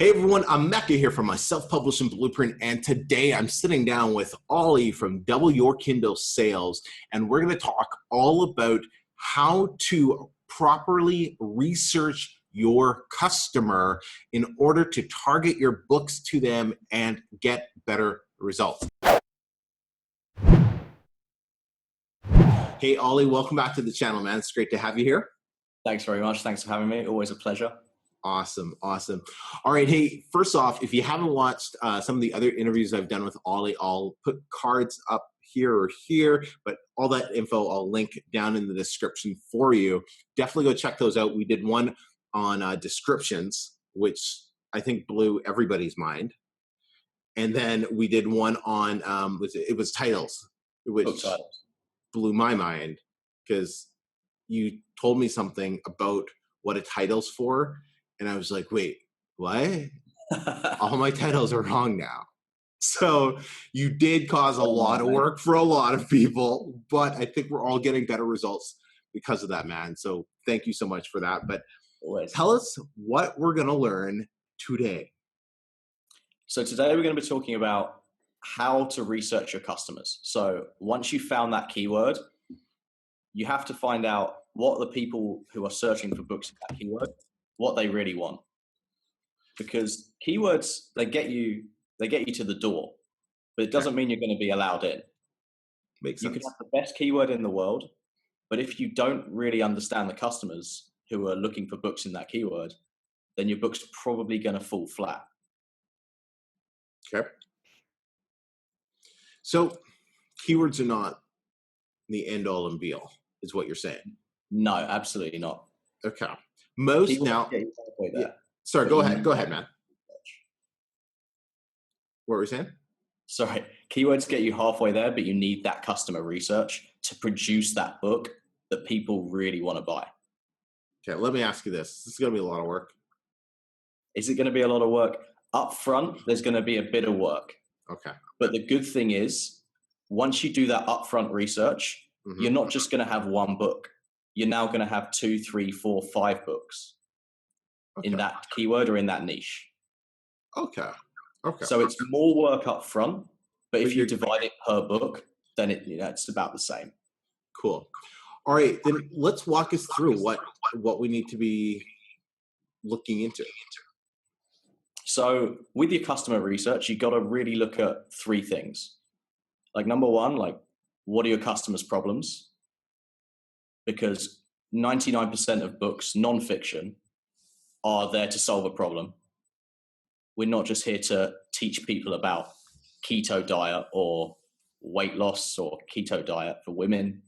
Hey everyone, I'm Mecca here from my self-publishing blueprint, and today I'm sitting down with Ollie from Double Your Kindle Sales, and we're going to talk all about how to properly research your customer in order to target your books to them and get better results. Hey Ollie, welcome back to the channel, man. It's great to have you here. Thanks very much. Thanks for having me. Always a pleasure. Awesome. All right. Hey, first off, if you haven't watched some of the other interviews I've done with Ollie, I'll put cards up here or here, but all that info I'll link down in the description for you. Definitely go check those out. We did one on descriptions, which I think blew everybody's mind. And then we did one on, it was titles, which blew my mind because you told me something about what a title's for. And I was like, wait, what? All my titles are wrong now. So you did cause a lot of work for a lot of people, but I think we're all getting better results because of that, man. So thank you so much for that. But tell us what we're going to learn today. So today we're going to be talking about how to research your customers. So once you found that keyword, you have to find out what the people who are searching for books in that keyword, what they really want. Because keywords, they get you to the door, but it doesn't mean you're going to be allowed in. Makes sense. You can have the best keyword in the world, but if you don't really understand the customers who are looking for books in that keyword, then your book's probably going to fall flat. Okay. So keywords are not the end all and be all, is what you're saying. No, absolutely not. Okay. Most now. Sorry, go ahead, man. What were you saying? Sorry, keywords get you halfway there, but you need that customer research to produce that book that people really want to buy. Okay, let me ask you this. This is going to be a lot of work. Is it going to be a lot of work? Up front, there's going to be a bit of work. Okay. But the good thing is, once you do that upfront research, you're not just going to have one book. You're now going to have 2, 3, 4, 5 books in that keyword or in that niche. Okay. So it's more work up front, but if you divide it per book, then it's about the same. Cool. All right, then let's walk us through what we need to be looking into. So with your customer research, you got to really look at 3 things. Like number 1, like what are your customers' problems? Because 99% of books, non-fiction, are there to solve a problem. We're not just here to teach people about keto diet or weight loss or keto diet for women.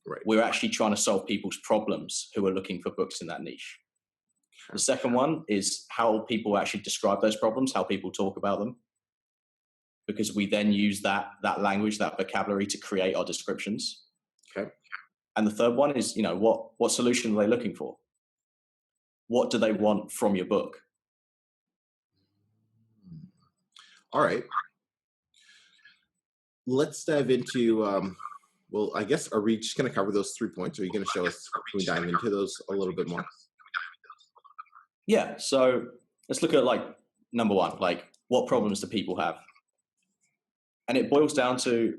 Right. We're actually trying to solve people's problems who are looking for books in that niche. The second one is how people actually describe those problems, how people talk about them, because we then use that language, that vocabulary to create our descriptions. Okay. And the third one is, what solution are they looking for? What do they want from your book? All right. Let's dive into, I guess, are we just going to cover those 3 points? Or are you going to show us, can we dive into those a little bit more? Yeah. So let's look at number 1, what problems do people have? And it boils down to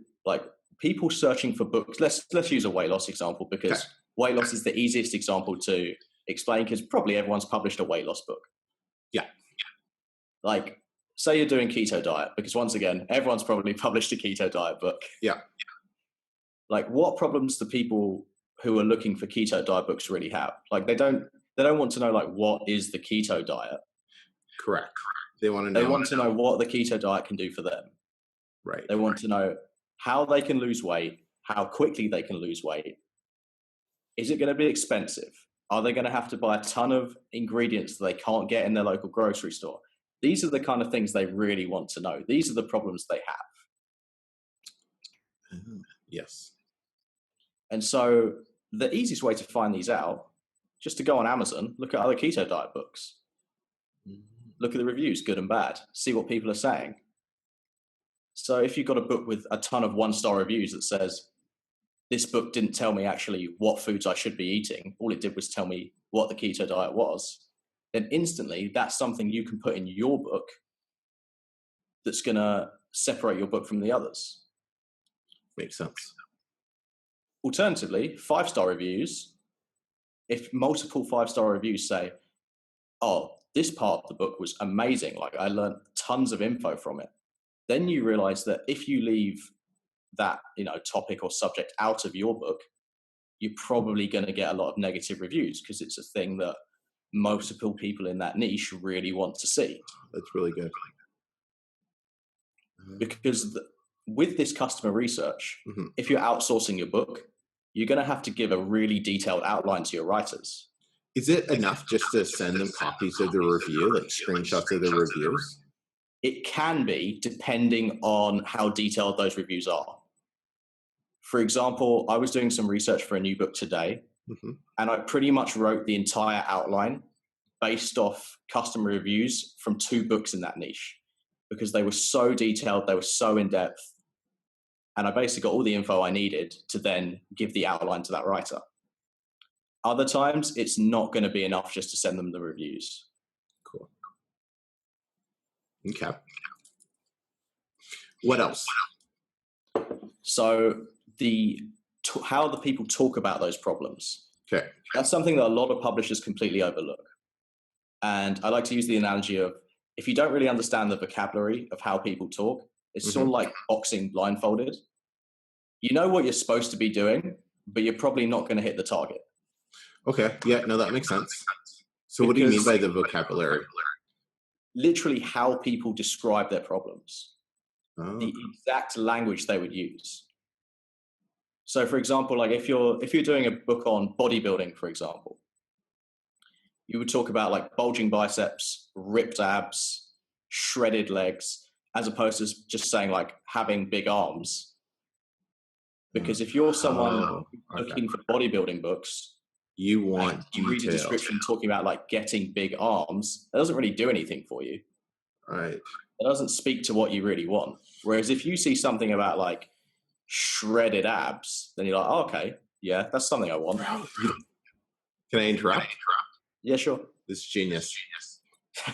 people searching for books. Let's use a weight loss example because weight loss is the easiest example to explain because probably everyone's published a weight loss book. Yeah. Say you're doing keto diet, because once again, everyone's probably published a keto diet book. Yeah. What problems do people who are looking for keto diet books really have? They don't want to know what is the keto diet. Correct. They want to know what the keto diet can do for them. Right. They want to know how they can lose weight, how quickly they can lose weight. Is it going to be expensive? Are they going to have to buy a ton of ingredients that they can't get in their local grocery store? These are the kind of things they really want to know. These are the problems they have. Yes. And so the easiest way to find these out, just to go on Amazon, look at other keto diet books. Look at the reviews, good and bad. See what people are saying. So if you've got a book with a ton of 1-star reviews that says, this book didn't tell me actually what foods I should be eating, all it did was tell me what the keto diet was, then instantly that's something you can put in your book that's going to separate your book from the others. Makes sense. Alternatively, 5-star reviews, if multiple 5-star reviews say, oh, this part of the book was amazing, like I learned tons of info from it, then you realize that if you leave that, topic or subject out of your book, you're probably going to get a lot of negative reviews because it's a thing that multiple people in that niche really want to see. That's really good. Because with this customer research, if you're outsourcing your book, you're going to have to give a really detailed outline to your writers. Is it enough just to send them copies of the review, like screenshots of the reviews? It can be, depending on how detailed those reviews are. For example, I was doing some research for a new book today, and I pretty much wrote the entire outline based off customer reviews from 2 books in that niche, because they were so detailed, they were so in-depth, and I basically got all the info I needed to then give the outline to that writer. Other times, it's not going to be enough just to send them the reviews. Cool. Okay. What else? So how the people talk about those problems. Okay. That's something that a lot of publishers completely overlook. And I like to use the analogy of, if you don't really understand the vocabulary of how people talk, it's sort of like boxing blindfolded. You know what you're supposed to be doing, but you're probably not going to hit the target. Okay. Yeah, no, that makes sense. So what do you mean by the vocabulary? Literally how people describe their problems. Oh. The exact language they would use. So for example, like if you're doing a book on bodybuilding, for example, you would talk about like bulging biceps, ripped abs, shredded legs, as opposed to just saying like having big arms. Because if you're someone looking for bodybuilding books, you want you read a description talking about like getting big arms, that doesn't really do anything for you. Right. It doesn't speak to what you really want. Whereas if you see something about like shredded abs, then you're like, oh, okay, yeah, that's something I want. Can I interrupt? Yeah, sure. This is genius.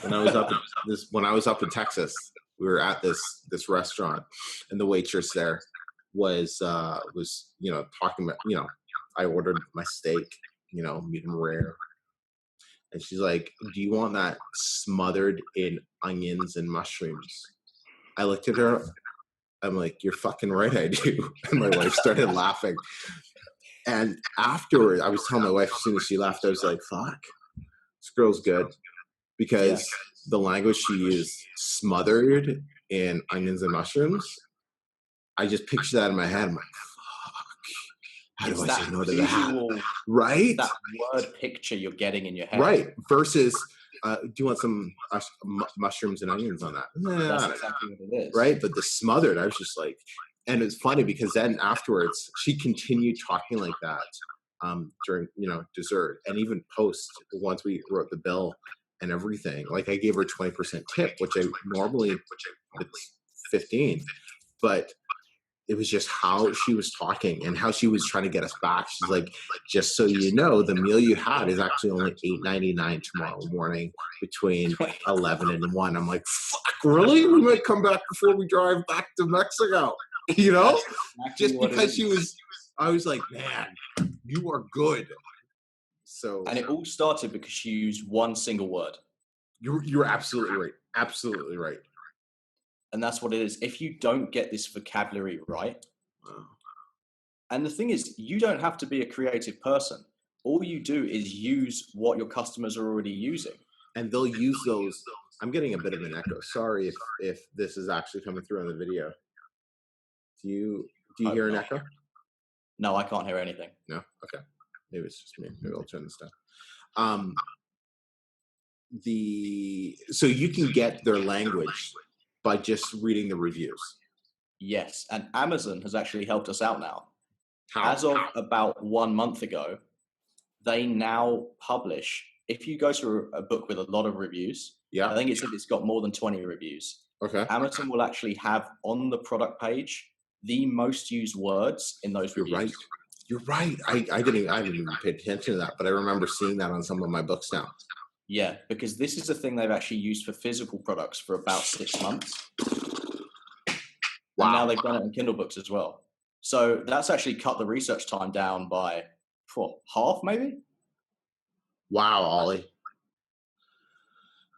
When I was up in Texas, we were at this restaurant, and the waitress there was talking about, I ordered my steak, medium rare, and she's like, do you want that smothered in onions and mushrooms? I looked at her, I'm like, you're fucking right, I do. And my wife started laughing. And afterward, I was telling my wife, as soon as she left, I was like, fuck, this girl's good. Because the language she used, smothered in onions and mushrooms, I just picture that in my head. I'm like, fuck, how do I say no to that? Right? That word picture you're getting in your head. Right. Versus, do you want some mushrooms and onions on that? That's exactly what it is. Right? But the smothered, I was just like, and it's funny because then afterwards, she continued talking like that during, dessert, and even post, once we wrote the bill and everything. Like I gave her 20% tip, which I normally, it's 15, but it was just how she was talking and how she was trying to get us back. She's like, just so you know, the meal you had is actually only $8.99 tomorrow morning between 11 and 1. I'm like, fuck, really? We might come back before we drive back to Mexico, Exactly, just because I was like, man, you are good. So, and it all started because she used one single word. You're absolutely right. Absolutely right. And that's what it is. If you don't get this vocabulary right, and the thing is, you don't have to be a creative person. All you do is use what your customers are already using. And they'll use those. I'm getting a bit of an echo. Sorry if this is actually coming through on the video. Do you hear an echo? No, I can't hear anything. No? Okay. Maybe it's just me. Maybe I'll turn this down. So you can get their language by just reading the reviews. Yes, and Amazon has actually helped us out now. How? As of about 1 month ago, they now publish, if you go to a book with a lot of reviews, I think it's got more than 20 reviews. Okay. Amazon will actually have on the product page the most used words in those reviews. You're right. I didn't even pay attention to that, but I remember seeing that on some of my books now. Yeah, because this is a thing they've actually used for physical products for about 6 months. Wow. And now they've done it in Kindle books as well. So that's actually cut the research time down by half, maybe? Wow, Ollie.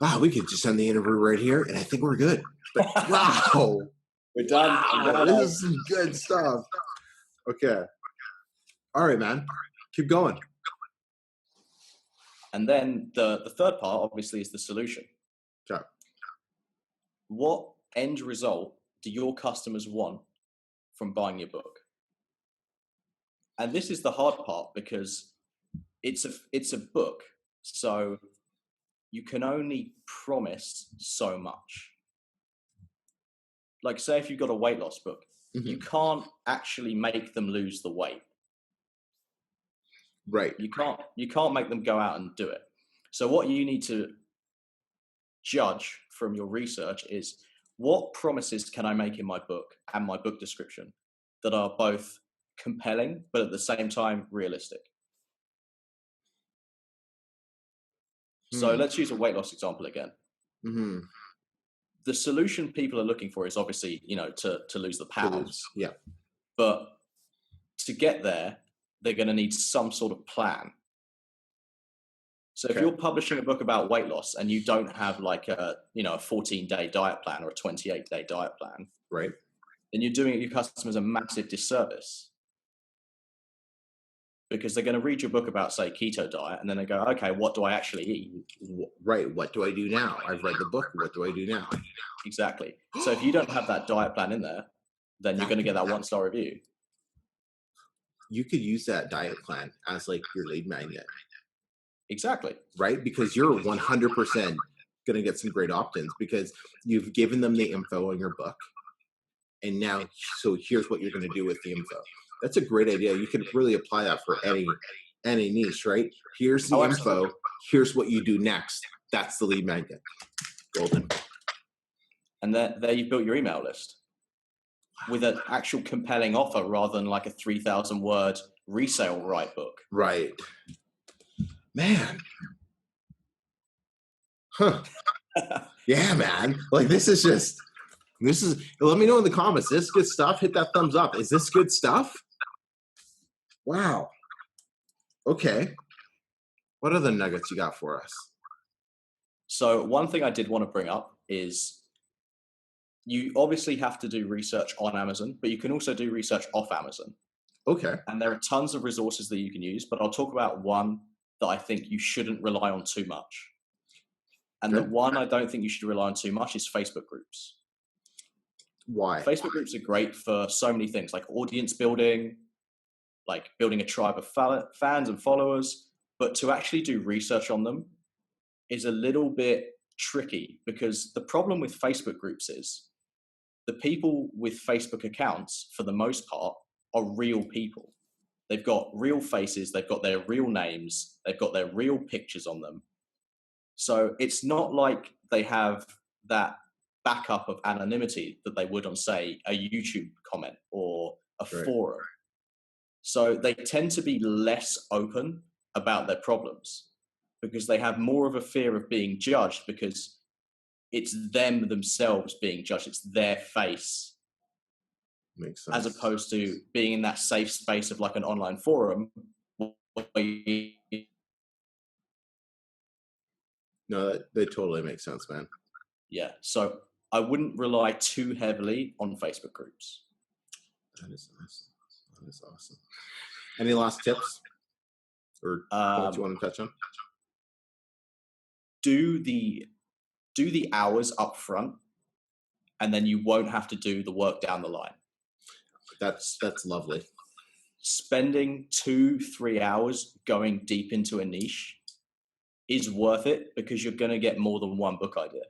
Wow, we could just end the interview right here, and I think we're good. But wow. We're done. Wow, this is some good stuff. Okay. All right, man. Keep going. And then the third part, obviously, is the solution. Okay. What end result do your customers want from buying your book? And this is the hard part because it's a book, so you can only promise so much. Like, say if you've got a weight loss book, you can't actually make them lose the weight. Right. You can't make them go out and do it. So what you need to judge from your research is, what promises can I make in my book and my book description that are both compelling but at the same time realistic? So let's use a weight loss example again. The solution people are looking for is obviously, to lose the pounds. Yeah. But to get there, they're going to need some sort of plan. So if you're publishing a book about weight loss and you don't have like a 14-day diet plan or a 28-day diet plan, right, then you're doing your customers a massive disservice, because they're going to read your book about, say, keto diet, and then they go, okay, what do I actually eat? Right. What do I do now? I've read the book. What do I do now? Exactly. So if you don't have that diet plan in there, then you're going to get that 1-star review. You could use that diet plan as like your lead magnet. Exactly. Right? Because you're 100% going to get some great opt-ins because you've given them the info in your book. And now, so here's what you're going to do with the info. That's a great idea. You can really apply that for any niche, right? Here's the info. Here's what you do next. That's the lead magnet. Golden. And there you've built your email list with an actual compelling offer rather than like a 3,000-word resale right book. Right. Man. Huh. Yeah, man. Like this is, let me know in the comments. This good stuff? Hit that thumbs up. Is this good stuff? Wow. Okay. What other nuggets you got for us? So one thing I did want to bring up is you obviously have to do research on Amazon, but you can also do research off Amazon. Okay. And there are tons of resources that you can use, but I'll talk about one that I think you shouldn't rely on too much. And the one I don't think you should rely on too much is Facebook groups. Why? Facebook groups are great for so many things, like audience building, like building a tribe of fans and followers. But to actually do research on them is a little bit tricky, because the problem with Facebook groups is the people with Facebook accounts, for the most part, are real people. They've got real faces, they've got their real names, they've got their real pictures on them. So it's not like they have that backup of anonymity that they would on, say, a YouTube comment or a forum. So they tend to be less open about their problems because they have more of a fear of being judged, because it's them themselves being judged. It's their face. Makes sense. As opposed to being in that safe space of like an online forum. No, that totally makes sense, man. Yeah. So I wouldn't rely too heavily on Facebook groups. That is awesome. That is awesome. Any last tips or points you want to touch on? Do the hours up front, and then you won't have to do the work down the line. That's lovely. Spending 2-3 hours going deep into a niche is worth it, because you're going to get more than one book idea.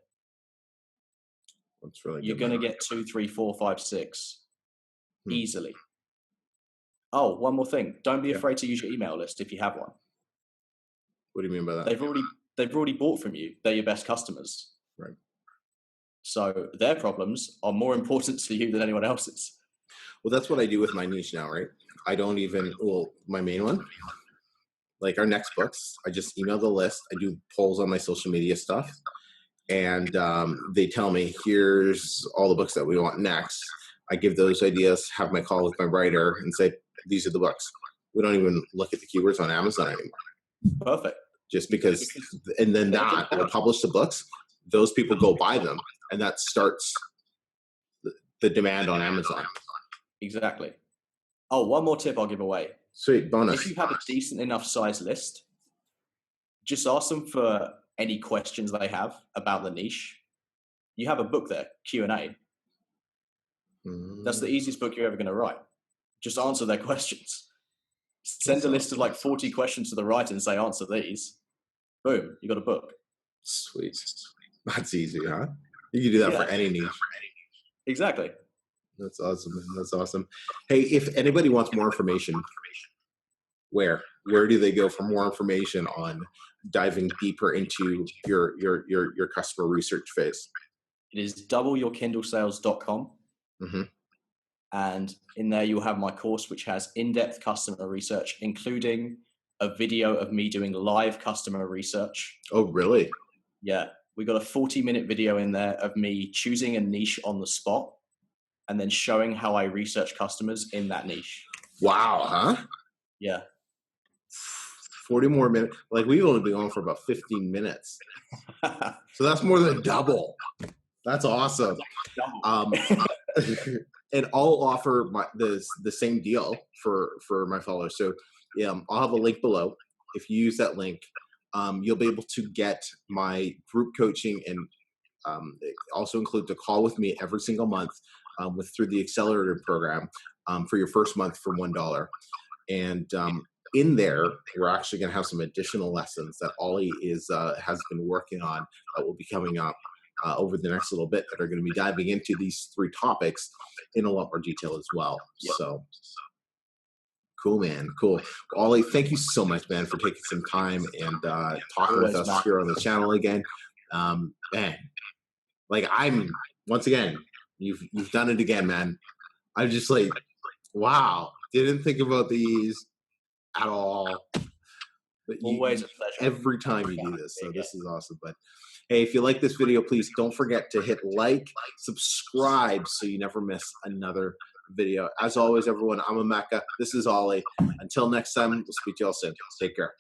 That's really good. You're going to get 2, 3, 4, 5, 6 easily. Oh, one more thing. Don't be afraid to use your email list if you have one. What do you mean by that? They've already bought from you. They're your best customers. Right. So their problems are more important to you than anyone else's. Well, that's what I do with my niche now, right? I don't even, my main one, like our next books, I just email the list. I do polls on my social media stuff, and they tell me, here's all the books that we want next. I give those ideas, have my call with my writer, and say, these are the books. We don't even look at the keywords on Amazon anymore. Perfect. Just because, and then that will publish the books. Those people go buy them, and that starts the demand on Amazon. Exactly. Oh, one more tip I'll give away. Sweet, bonus. If you have a decent enough size list, just ask them for any questions they have about the niche. You have a book there, Q&A. That's the easiest book you're ever going to write. Just answer their questions. Send a list of like 40 questions to the writer and say, answer these. Boom, you got a book. Sweet. That's easy, huh? You can do that for any niche. Exactly. That's awesome, man. That's awesome. Hey, if anybody wants more information, where do they go for more information on diving deeper into your customer research phase? It is doubleyourkindlesales.com. Mm-hmm. And in there, you'll have my course, which has in-depth customer research, including a video of me doing live customer research. Oh, really? Yeah. We got a 40-minute video in there of me choosing a niche on the spot and then showing how I research customers in that niche. Wow, huh? Yeah. 40 more minutes. Like, we've only been on for about 15 minutes. So that's more than double. That's awesome. And I'll offer the same deal for my followers. So I'll have a link below. If you use that link, you'll be able to get my group coaching, and it also includes a call with me every single month through the accelerator program for your first month for $1. And in there, we're actually going to have some additional lessons that Ollie has been working on that will be coming up over the next little bit, that are going to be diving into these 3 topics in a lot more detail as well. Yep. So cool, man. Cool. Ollie, thank you so much, man, for taking some time and talking with us here on the channel again. Man, like, once again, you've done it again, man. I'm just like, wow, didn't think about these at all. But always a pleasure. Every time you do this, so this is awesome. But hey, if you like this video, please don't forget to hit like, subscribe, so you never miss another video. As always, everyone, I'm Emeka. This is Ollie. Until next time, we'll speak to you all soon. Take care.